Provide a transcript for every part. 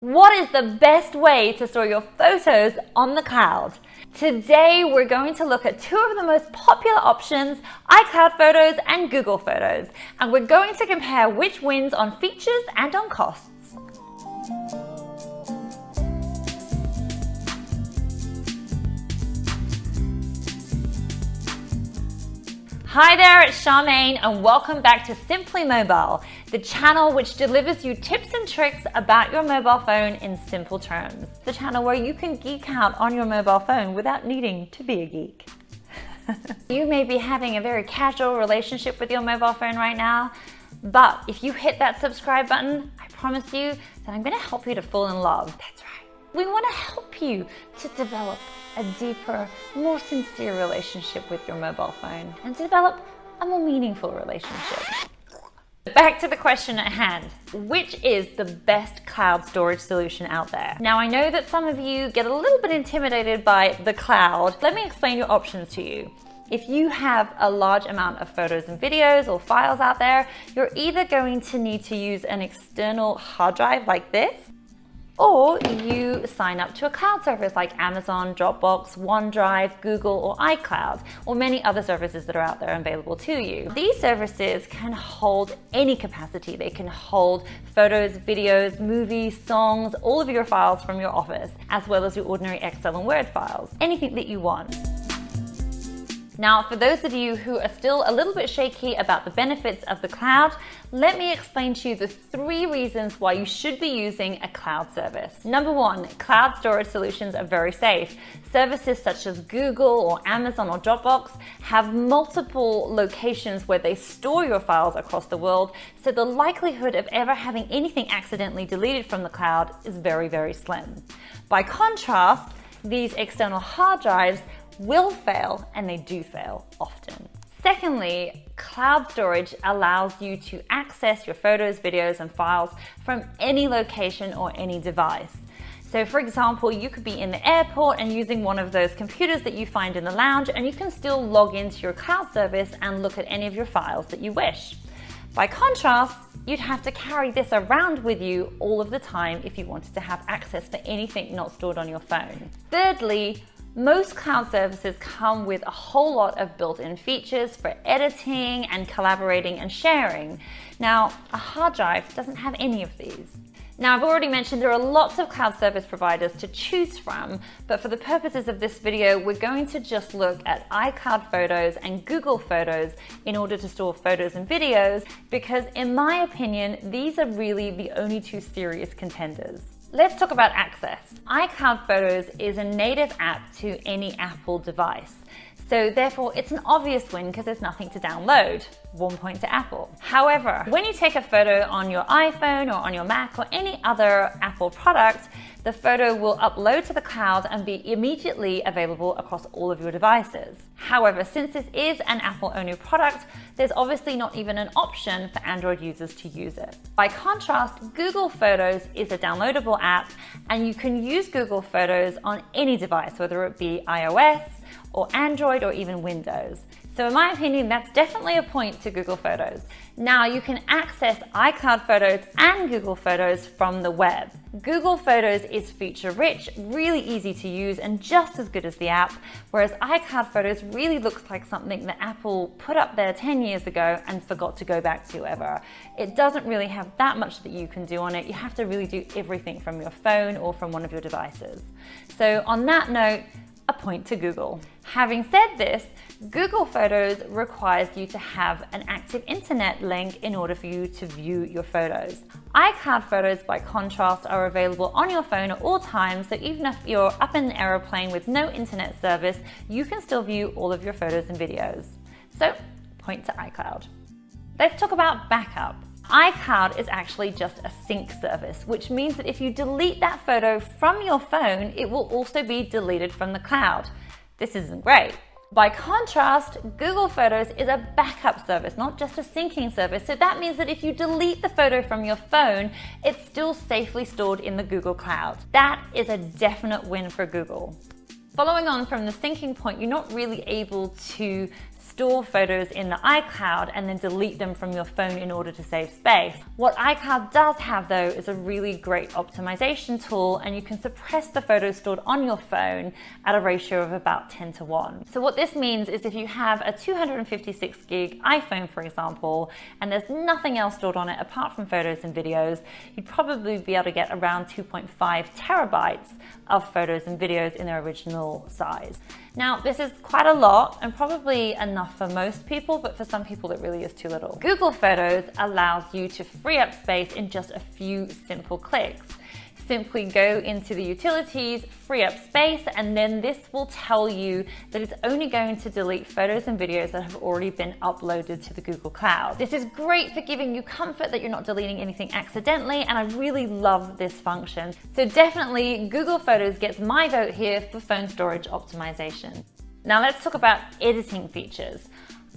What is the best way to store your photos on the cloud? Today, we're going to look at two of the most popular options, iCloud Photos and Google Photos, and we're going to compare which wins on features and on costs. Hi there, it's Charmaine and welcome back to Simply Mobile, the channel which delivers you tips and tricks about your mobile phone in simple terms. The channel where you can geek out on your mobile phone without needing to be a geek. You may be having a very casual relationship with your mobile phone right now, but if you hit that subscribe button, I promise you that I'm going to help you to fall in love. That's right. We want to help you to develop a deeper, more sincere relationship with your mobile phone and develop a more meaningful relationship. Back to the question at hand. Which is the best cloud storage solution out there? Now, I know that some of you get a little bit intimidated by the cloud. Let me explain your options to you. If you have a large amount of photos and videos or files out there, you're either going to need to use an external hard drive like this, or you sign up to a cloud service like Amazon, Dropbox, OneDrive, Google, or iCloud, or many other services that are out there available to you. These services can hold any capacity. They can hold photos, videos, movies, songs, all of your files from your office, as well as your ordinary Excel and Word files, anything that you want. Now, for those of you who are still a little bit shaky about the benefits of the cloud, let me explain to you the 3 reasons why you should be using a cloud service. Number 1, cloud storage solutions are very safe. Services such as Google or Amazon or Dropbox have multiple locations where they store your files across the world, so the likelihood of ever having anything accidentally deleted from the cloud is very, very slim. By contrast, these external hard drives will fail, and they do fail often. Secondly, cloud storage allows you to access your photos, videos, and files from any location or any device. So for example, you could be in the airport and using one of those computers that you find in the lounge, and you can still log into your cloud service and look at any of your files that you wish. By contrast, you'd have to carry this around with you all of the time if you wanted to have access for anything not stored on your phone. Thirdly, most cloud services come with a whole lot of built-in features for editing and collaborating and sharing. Now, a hard drive doesn't have any of these. Now, I've already mentioned there are lots of cloud service providers to choose from, but for the purposes of this video, we're going to just look at iCloud Photos and Google Photos in order to store photos and videos, because in my opinion, these are really the only 2 serious contenders. Let's talk about access. iCloud Photos is a native app to any Apple device. So therefore, it's an obvious win because there's nothing to download. 1 point to Apple. However, when you take a photo on your iPhone or on your Mac or any other Apple product, the photo will upload to the cloud and be immediately available across all of your devices. However, since this is an Apple-only product, there's obviously not even an option for Android users to use it. By contrast, Google Photos is a downloadable app, and you can use Google Photos on any device, whether it be iOS or Android or even Windows. So in my opinion, that's definitely a point to Google Photos. Now you can access iCloud Photos and Google Photos from the web. Google Photos is feature-rich, really easy to use, and just as good as the app, whereas iCloud Photos really looks like something that Apple put up there 10 years ago and forgot to go back to ever. It doesn't really have that much that you can do on it. You have to really do everything from your phone or from one of your devices. So on that note, a point to Google. Having said this, Google Photos requires you to have an active internet link in order for you to view your photos. iCloud Photos, by contrast, are available on your phone at all times, so even if you're up in an aeroplane with no internet service, you can still view all of your photos and videos. So, point to iCloud. Let's talk about backup. iCloud is actually just a sync service, which means that if you delete that photo from your phone, it will also be deleted from the cloud. This isn't great. By contrast, Google Photos is a backup service, not just a syncing service. So that means that if you delete the photo from your phone, it's still safely stored in the Google Cloud. That is a definite win for Google. Following on from the syncing point, you're not really able to store photos in the iCloud and then delete them from your phone in order to save space. What iCloud does have though is a really great optimization tool, and you can suppress the photos stored on your phone at a ratio of about 10:1. So what this means is if you have a 256 gig iPhone, for example, and there's nothing else stored on it apart from photos and videos, you'd probably be able to get around 2.5 terabytes of photos and videos in their original size. Now, this is quite a lot and probably enough for most people, but for some people it really is too little. Google Photos allows you to free up space in just a few simple clicks. Simply go into the utilities, free up space, and then this will tell you that it's only going to delete photos and videos that have already been uploaded to the Google Cloud. This is great for giving you comfort that you're not deleting anything accidentally, and I really love this function. So definitely Google Photos gets my vote here for phone storage optimization. Now let's talk about editing features.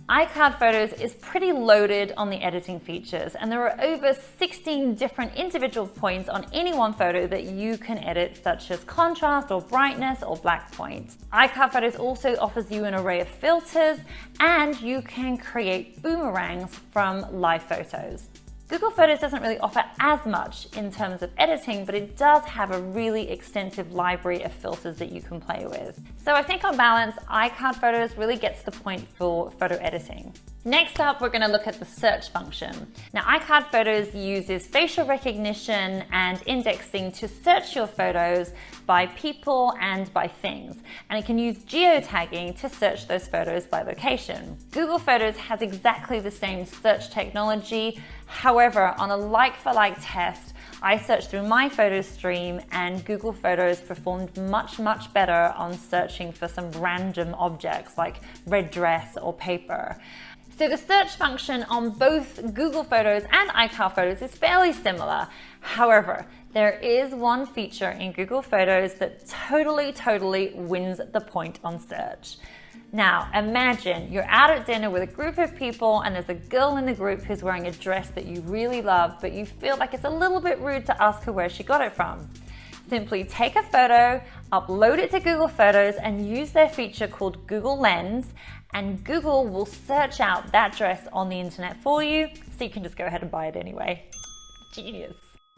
iCloud Photos is pretty loaded on the editing features, and there are over 16 different individual points on any one photo that you can edit, such as contrast or brightness or black point. iCloud Photos also offers you an array of filters, and you can create boomerangs from live photos. Google Photos doesn't really offer as much in terms of editing, but it does have a really extensive library of filters that you can play with. So I think on balance, iCloud Photos really gets the point for photo editing. Next up, we're going to look at the search function. Now, iCloud Photos uses facial recognition and indexing to search your photos by people and by things. And it can use geotagging to search those photos by location. Google Photos has exactly the same search technology. However, on a like-for-like test, I searched through my photo stream, and Google Photos performed much better on searching for some random objects like red dress or paper. So the search function on both Google Photos and iCloud Photos is fairly similar. However, there is one feature in Google Photos that totally wins the point on search. Now, imagine you're out at dinner with a group of people, and there's a girl in the group who's wearing a dress that you really love, but you feel like it's a little bit rude to ask her where she got it from. Simply take a photo, upload it to Google Photos, and use their feature called Google Lens, and Google will search out that dress on the internet for you, so you can just go ahead and buy it anyway. Genius.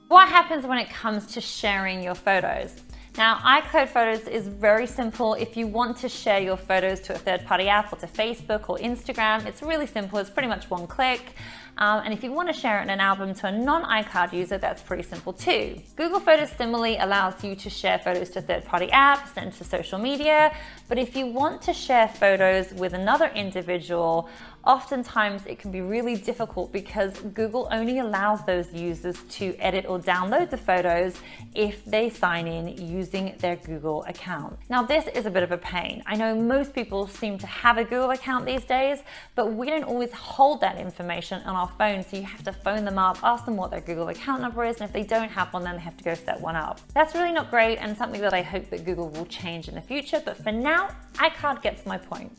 What happens when it comes to sharing your photos? Now, iCloud Photos is very simple. If you want to share your photos to a third-party app or to Facebook or Instagram, it's really simple. It's pretty much one click. And if you want to share it in an album to a non-iCloud user, that's pretty simple too. Google Photos similarly allows you to share photos to third-party apps and to social media. But if you want to share photos with another individual, oftentimes it can be really difficult because Google only allows those users to edit or download the photos if they sign in using their Google account. Now, this is a bit of a pain. I know most people seem to have a Google account these days, but we don't always hold that information on our phone, so you have to phone them up, ask them what their Google account number is, and if they don't have one, then they have to go set one up. That's really not great, and something that I hope that Google will change in the future, but for now, iCloud gets my point.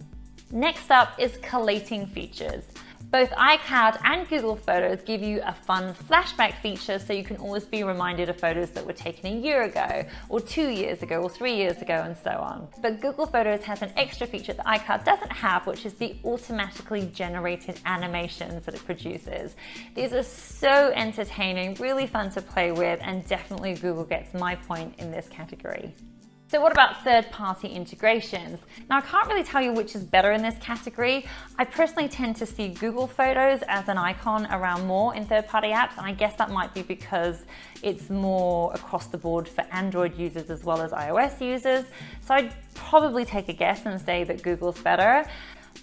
Next up is collating features. Both iCloud and Google Photos give you a fun flashback feature, so you can always be reminded of photos that were taken a year ago, or 2 years ago, or 3 years ago, and so on. But Google Photos has an extra feature that iCloud doesn't have, which is the automatically generated animations that it produces. These are so entertaining, really fun to play with, and definitely Google gets my point in this category. So what about third-party integrations? Now, I can't really tell you which is better in this category. I personally tend to see Google Photos as an icon around more in third-party apps, and I guess that might be because it's more across the board for Android users as well as iOS users. So I'd probably take a guess and say that Google's better.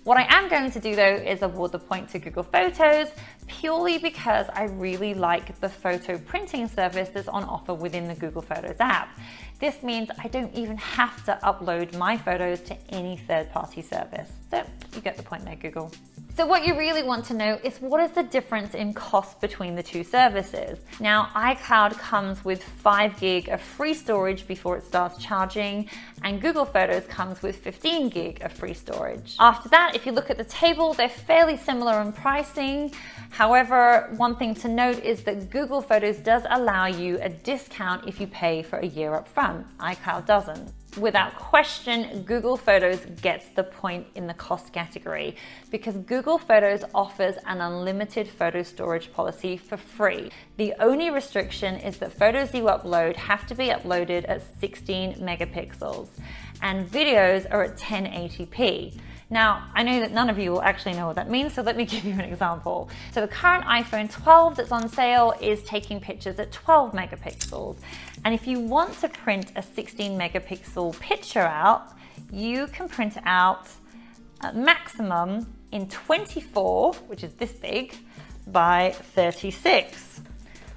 What I am going to do though is award the point to Google Photos, purely because I really like the photo printing service that's on offer within the Google Photos app. This means I don't even have to upload my photos to any third-party service. So you get the point there, Google. So what you really want to know is what is the difference in cost between the two services. Now, iCloud comes with 5 gig of free storage before it starts charging, and Google Photos comes with 15 gig of free storage. After that, if you look at the table, they're fairly similar in pricing. However, one thing to note is that Google Photos does allow you a discount if you pay for a year up front. iCloud doesn't. Without question, Google Photos gets the point in the cost category because Google Photos offers an unlimited photo storage policy for free. The only restriction is that photos you upload have to be uploaded at 16 megapixels and videos are at 1080p. Now, I know that none of you will actually know what that means, so let me give you an example. So the current iPhone 12 that's on sale is taking pictures at 12 megapixels. And if you want to print a 16 megapixel picture out, you can print it out at maximum in 24, which is this big, by 36.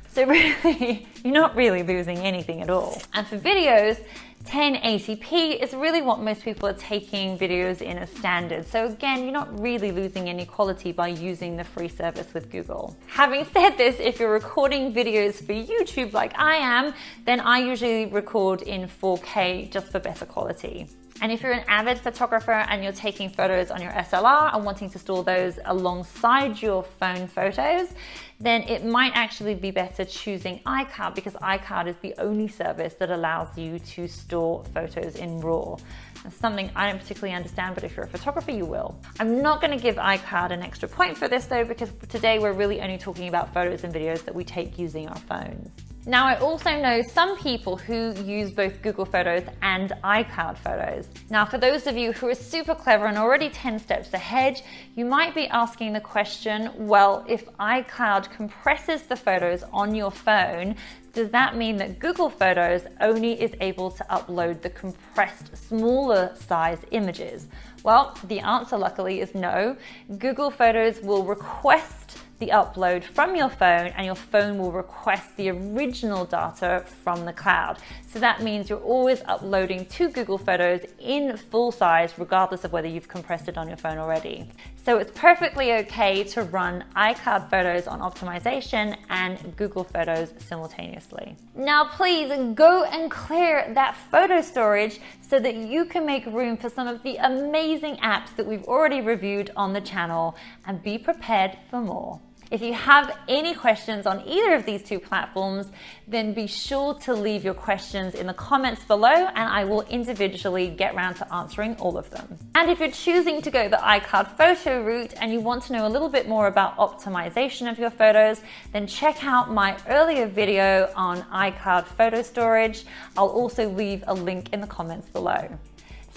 So really, you're not really losing anything at all. And for videos, 1080p is really what most people are taking videos in as standard. So again, you're not really losing any quality by using the free service with Google. Having said this, if you're recording videos for YouTube like I am, then I usually record in 4K just for better quality. And if you're an avid photographer and you're taking photos on your SLR and wanting to store those alongside your phone photos, then it might actually be better choosing iCloud because iCloud is the only service that allows you to store photos in RAW. That's something I don't particularly understand, but if you're a photographer, you will. I'm not going to give iCloud an extra point for this though, because today we're really only talking about photos and videos that we take using our phones. Now, I also know some people who use both Google Photos and iCloud Photos. Now, for those of you who are super clever and already 10 steps ahead, you might be asking the question, well, if iCloud compresses the photos on your phone, does that mean that Google Photos only is able to upload the compressed, smaller size images? Well, the answer luckily is no. Google Photos will request the upload from your phone and your phone will request the original data from the cloud. So that means you're always uploading to Google Photos in full size, regardless of whether you've compressed it on your phone already. So it's perfectly okay to run iCloud Photos on Optimisation and Google Photos simultaneously. Now, please go and clear that photo storage so that you can make room for some of the amazing apps that we've already reviewed on the channel and be prepared for more. If you have any questions on either of these two platforms, then be sure to leave your questions in the comments below and I will individually get around to answering all of them. And if you're choosing to go the iCloud photo route and you want to know a little bit more about optimization of your photos, then check out my earlier video on iCloud photo storage. I'll also leave a link in the comments below.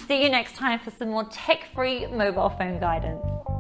See you next time for some more tech-free mobile phone guidance.